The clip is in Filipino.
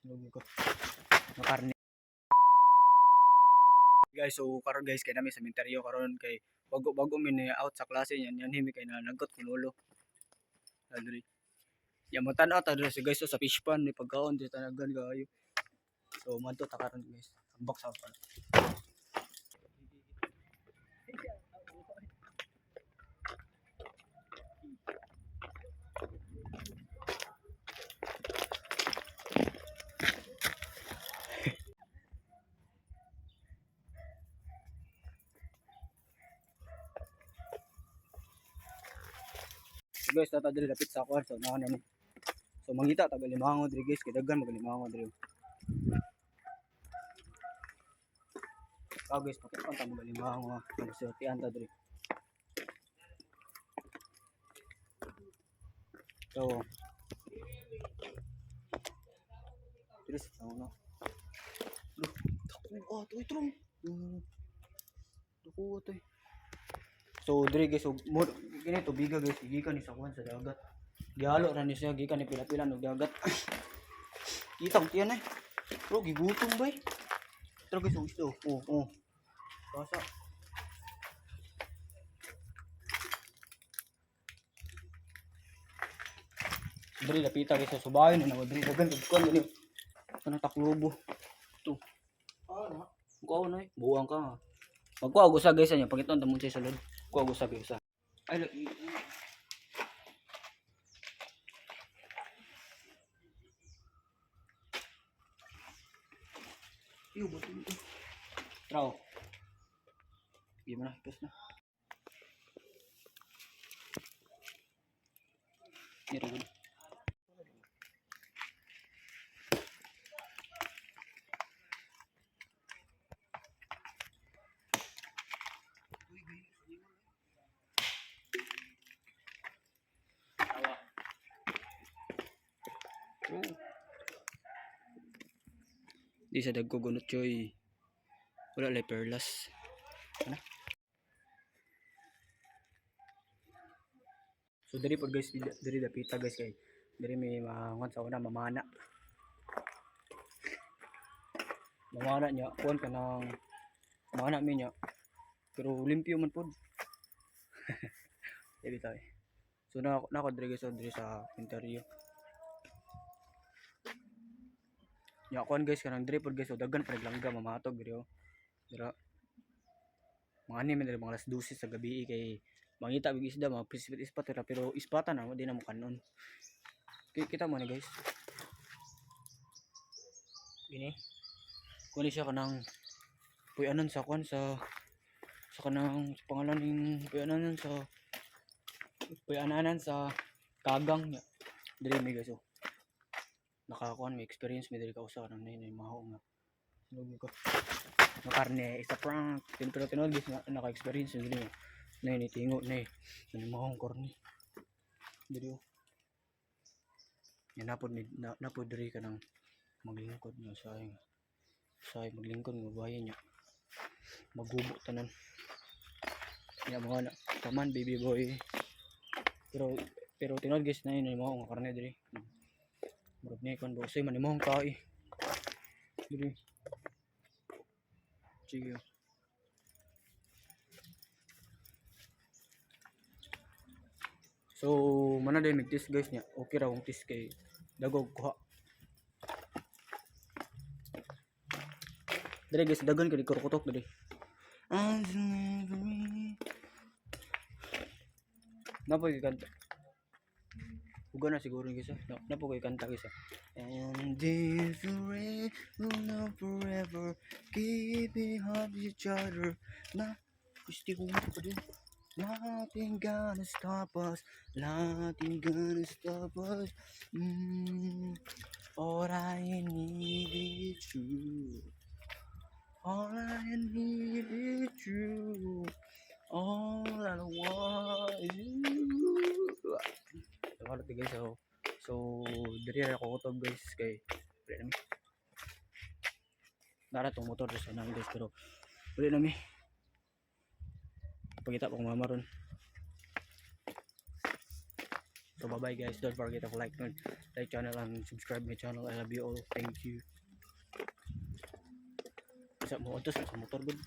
Lugi ko. Makarne. Guys, so karon guys kay nami sa sementeryo karon kay bago min out sa klase yan himi kay nanagot kunulo. Adri. Ya mo tan-aw ta diri guys so, sa fish pond ni pagkaon di tanagan kaayo. So manto ta karon guys. Ambak sa pa. So guys, tata diri dapit sa kwarto na ni. So mangita taga limango diri guys, kay daghan magalimango diri. So guys, pakita ta magalimango, ang sortian ta diri. So diri sa no. Oh, to itron. Duko to. So diri guys, so kini tubiga guys, gikan ni sa kuan sa dagat. Gihalo ra ni siya gikan ni pila-pila og dagat. Kita ko tiyan eh. Bro, gigutom ba eh. Tara guys, gusto. Oh. Basa. Diri lapita guys, so subayon na diri dagan kuan ni. Kanang taklobo. To. Ah, ko na eh. Buwang ka. Magkuha gusa guys nya pagiton ta mo sa sulod. Kuha gusa guys. Ay, iyo ba ito? Traw. Gimana hipos na. Nira gud. Di sa dagko gunot choy. Wala lay perlas. Ano? So diri pod guys, diri dapita guys kay diri may mangon sa una mamana. Mamana niya kuan kanang mamana mi niya. Pero limpyo man pod. Dili tay. So na ko diri guys diri sa interior. Ya kuan guys kanang diri pod guys so daghan pa naglangga mamatog diri oh. Dira mga ani man diri mga alas 12 sa gabi kay mangita big isda mga ispat pero ispatan na di na mo kanon. Kita mo ni guys. Gini. Kuni siya kanang puyanan sa kuan sa kanang pangalan ning puyananan sa kagang niya. Diri mi guys oh. Nakakuan may experience mi diri ka usa nang nay maho nga. Lugi ko. No karne isa prank pero tinod guys naka-experience diri mo. Nay ni tingo nay mahong korni. Diri oh. Yan napod diri ka nang maglingkod nga sayang maglingkod nga bayan niya. Magubo tanan. Ya mga na taman baby boy. Pero tinod guys nay mahong nga karne diri. Murag ni kon bosay man imong kai. Diri. Sige. So mana day mig-test guys nya. Okay ra kung test kay dagog kuha. Diri guys dagan kay kurukutok diri. Napoy kanta. Uga na siguro guys. Napoy kanta guys. And if you will not forever keeping up each other. Na gusti ko pa din. Nothing gonna stop us. Nothing gonna stop us. All I need is you. All I need is you. All I want is you. Tawag guys ako. So diri ra ko utog guys kay nara tong motor sa nang guys pero uli na mi. Pagita pa kung mamaron. So bye bye guys, don't forget to like channel and subscribe my channel. I love you all, thank you. Sa mo, ito sa motor good.